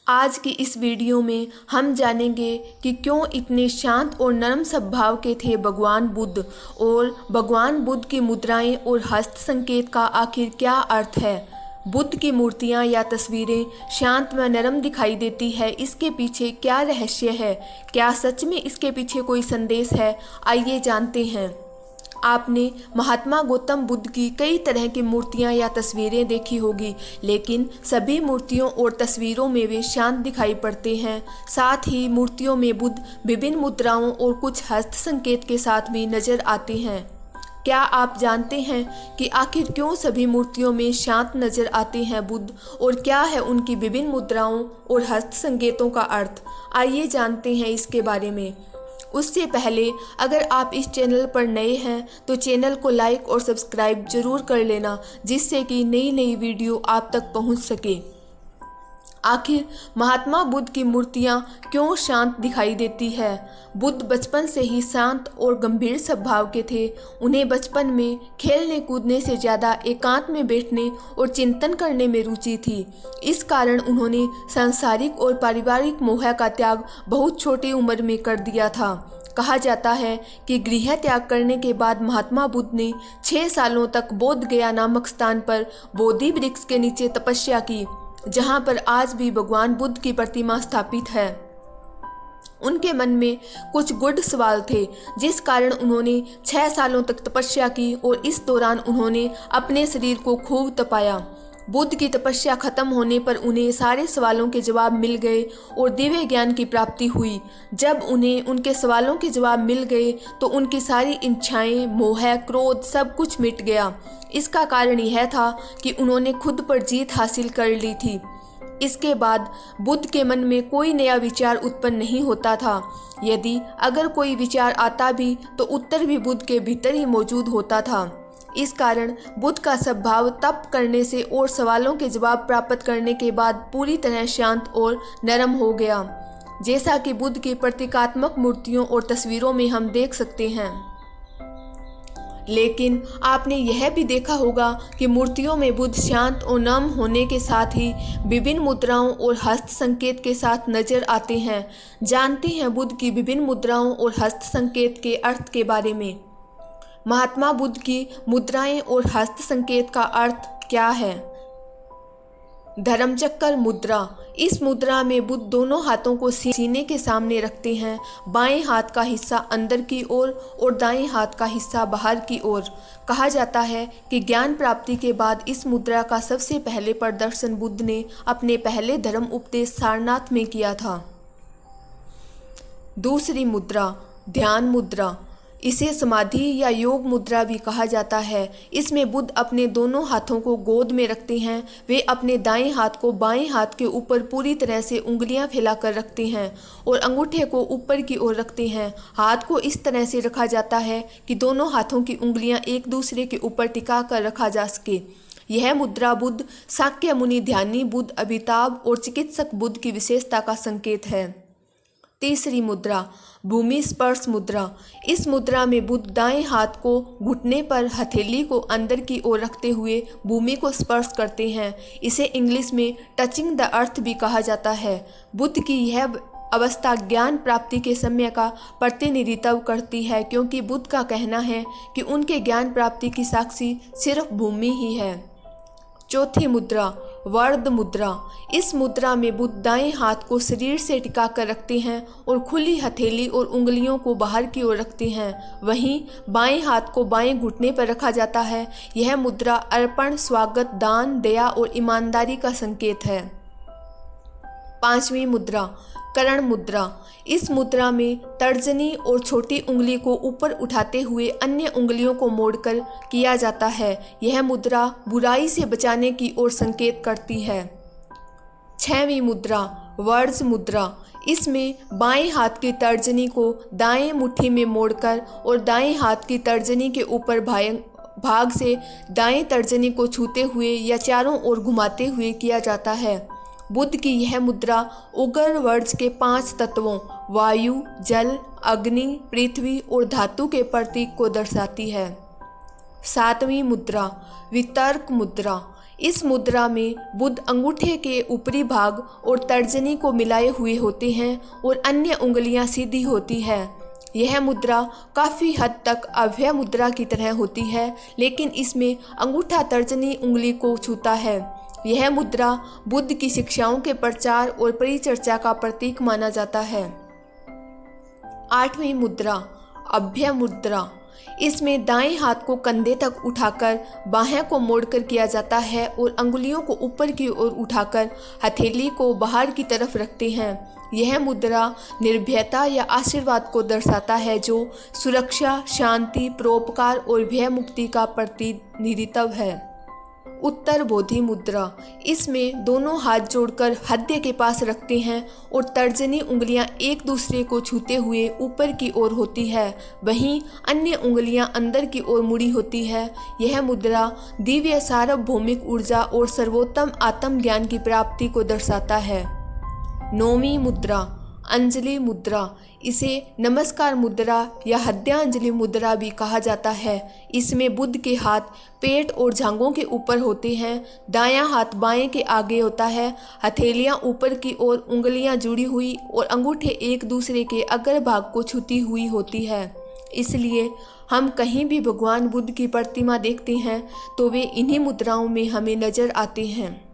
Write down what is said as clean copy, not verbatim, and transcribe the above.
आज की इस वीडियो में हम जानेंगे कि क्यों इतने शांत और नरम स्वभाव के थे भगवान बुद्ध और भगवान बुद्ध की मुद्राएं और हस्त संकेत का आखिर क्या अर्थ है। बुद्ध की मूर्तियां या तस्वीरें शांत व नरम दिखाई देती है, इसके पीछे क्या रहस्य है? क्या सच में इसके पीछे कोई संदेश है? आइए जानते हैं। आपने महात्मा गौतम बुद्ध की कई तरह की मूर्तियां या तस्वीरें देखी होगी, लेकिन सभी मूर्तियों और तस्वीरों में वे शांत दिखाई पड़ते हैं। साथ ही मूर्तियों में बुद्ध विभिन्न मुद्राओं और कुछ हस्त संकेत के साथ भी नजर आते हैं। क्या आप जानते हैं कि आखिर क्यों सभी मूर्तियों में शांत नजर आते हैं बुद्ध, और क्या है उनकी विभिन्न मुद्राओं और हस्त संकेतों का अर्थ? आइए जानते हैं इसके बारे में। उससे पहले अगर आप इस चैनल पर नए हैं तो चैनल को लाइक और सब्सक्राइब जरूर कर लेना, जिससे कि नई नई वीडियो आप तक पहुंच सके। आखिर महात्मा बुद्ध की मूर्तियां क्यों शांत दिखाई देती है? बुद्ध बचपन से ही शांत और गंभीर स्वभाव के थे। उन्हें बचपन में खेलने कूदने से ज़्यादा एकांत में बैठने और चिंतन करने में रुचि थी। इस कारण उन्होंने सांसारिक और पारिवारिक मोह का त्याग बहुत छोटी उम्र में कर दिया था। कहा जाता है कि गृह त्याग करने के बाद महात्मा बुद्ध ने 6 सालों तक बोध गया नामक स्थान पर बोधि वृक्ष के नीचे तपस्या की, जहां पर आज भी भगवान बुद्ध की प्रतिमा स्थापित है। उनके मन में कुछ गूढ़ सवाल थे, जिस कारण उन्होंने 6 सालों तक तपस्या की और इस दौरान उन्होंने अपने शरीर को खूब तपाया। बुद्ध की तपस्या खत्म होने पर उन्हें सारे सवालों के जवाब मिल गए और दिव्य ज्ञान की प्राप्ति हुई। जब उन्हें उनके सवालों के जवाब मिल गए तो उनकी सारी इच्छाएं, मोह, क्रोध सब कुछ मिट गया। इसका कारण यह था कि उन्होंने खुद पर जीत हासिल कर ली थी। इसके बाद बुद्ध के मन में कोई नया विचार उत्पन्न नहीं होता था। यदि अगर कोई विचार आता भी तो उत्तर भी बुद्ध के भीतर ही मौजूद होता था। इस कारण बुद्ध का स्वभाव तप करने से और सवालों के जवाब प्राप्त करने के बाद पूरी तरह शांत और नरम हो गया, जैसा कि बुद्ध की प्रतीकात्मक मूर्तियों और तस्वीरों में हम देख सकते हैं। लेकिन आपने यह भी देखा होगा कि मूर्तियों में बुद्ध शांत और नम होने के साथ ही विभिन्न मुद्राओं और हस्त संकेत के साथ नजर आते हैं। जानते हैं बुद्ध की विभिन्न मुद्राओं और हस्त संकेत के अर्थ के बारे में। महात्मा बुद्ध की मुद्राएं और हस्त संकेत का अर्थ क्या है? धर्मचक्र मुद्रा। इस मुद्रा में बुद्ध दोनों हाथों को सीने के सामने रखते हैं। बाएं हाथ का हिस्सा अंदर की ओर और दाएं हाथ का हिस्सा बाहर की ओर। कहा जाता है कि ज्ञान प्राप्ति के बाद इस मुद्रा का सबसे पहले प्रदर्शन बुद्ध ने अपने पहले धर्म उपदेश सारनाथ में किया था। दूसरी मुद्रा, ध्यान मुद्रा। इसे समाधि या योग मुद्रा भी कहा जाता है। इसमें बुद्ध अपने दोनों हाथों को गोद में रखते हैं। वे अपने दाएं हाथ को बाएं हाथ के ऊपर पूरी तरह से उंगलियां फैलाकर रखते हैं और अंगूठे को ऊपर की ओर रखते हैं। हाथ को इस तरह से रखा जाता है कि दोनों हाथों की उंगलियां एक दूसरे के ऊपर टिका कर रखा जा सके। यह मुद्रा बुद्ध, शाक्य मुनि, ध्यानी बुद्ध, अमिताभ और चिकित्सक बुद्ध की विशेषता का संकेत है। तीसरी मुद्रा, भूमि स्पर्श मुद्रा। इस मुद्रा में बुद्ध दाएं हाथ को घुटने पर हथेली को अंदर की ओर रखते हुए भूमि को स्पर्श करते हैं। इसे इंग्लिश में टचिंग द अर्थ भी कहा जाता है। बुद्ध की यह अवस्था ज्ञान प्राप्ति के समय का प्रतिनिधित्व करती है, क्योंकि बुद्ध का कहना है कि उनके ज्ञान प्राप्ति की साक्षी सिर्फ भूमि ही है। चौथी मुद्रा, वर्द मुद्रा। इस मुद्रा में बुद्ध दाएं हाथ को शरीर से टिका कर रखते हैं और खुली हथेली और उंगलियों को बाहर की ओर रखते हैं। वहीं बाएं हाथ को बाएं घुटने पर रखा जाता है। यह मुद्रा अर्पण, स्वागत, दान, दया और ईमानदारी का संकेत है। पांचवी मुद्रा, करण मुद्रा। इस मुद्रा में तर्जनी और छोटी उंगली को ऊपर उठाते हुए अन्य उंगलियों को मोड़कर किया जाता है। यह मुद्रा बुराई से बचाने की ओर संकेत करती है। छठवीं मुद्रा, वर्ज मुद्रा। इसमें बाएं हाथ की तर्जनी को दाएं मुट्ठी में मोड़कर और दाएं हाथ की तर्जनी के ऊपर भाग से दाएं तर्जनी को छूते हुए या चारों ओर घुमाते हुए किया जाता है। बुद्ध की यह मुद्रा उग्र वर्ज के 5 तत्वों वायु, जल, अग्नि, पृथ्वी और धातु के प्रतीक को दर्शाती है। 7वीं मुद्रा, वितर्क मुद्रा। इस मुद्रा में बुद्ध अंगूठे के ऊपरी भाग और तर्जनी को मिलाए हुए होते हैं और अन्य उंगलियां सीधी होती है। यह मुद्रा काफ़ी हद तक अभय मुद्रा की तरह होती है, लेकिन इसमें अंगूठा तर्जनी उंगली को छूता है। यह मुद्रा बुद्ध की शिक्षाओं के प्रचार और परिचर्चा का प्रतीक माना जाता है। 8वीं मुद्रा अभय मुद्रा। इसमें दाएं हाथ को कंधे तक उठाकर बाहें को मोड़कर किया जाता है और अंगुलियों को ऊपर की ओर उठाकर हथेली को बाहर की तरफ रखते हैं। यह मुद्रा निर्भयता या आशीर्वाद को दर्शाता है, जो सुरक्षा, शांति, परोपकार और भय मुक्ति का प्रतिनिधित्व है। उत्तर बोधि मुद्रा। इसमें दोनों हाथ जोड़कर हृदय के पास रखते हैं और तर्जनी उंगलियां एक दूसरे को छूते हुए ऊपर की ओर होती है, वहीं अन्य उंगलियां अंदर की ओर मुड़ी होती है। यह मुद्रा दिव्य सार्वभौमिक ऊर्जा और सर्वोत्तम आत्मज्ञान की प्राप्ति को दर्शाता है। 9वीं मुद्रा अंजलि मुद्रा। इसे नमस्कार मुद्रा या हृदयांजलि मुद्रा भी कहा जाता है। इसमें बुद्ध के हाथ पेट और जांघों के ऊपर होते हैं, दायां हाथ बाएं के आगे होता है, हथेलियां ऊपर की ओर, उंगलियां जुड़ी हुई और अंगूठे एक दूसरे के अग्र भाग को छूती हुई होती है। इसलिए हम कहीं भी भगवान बुद्ध की प्रतिमा देखते हैं तो वे इन्हीं मुद्राओं में हमें नजर आते हैं।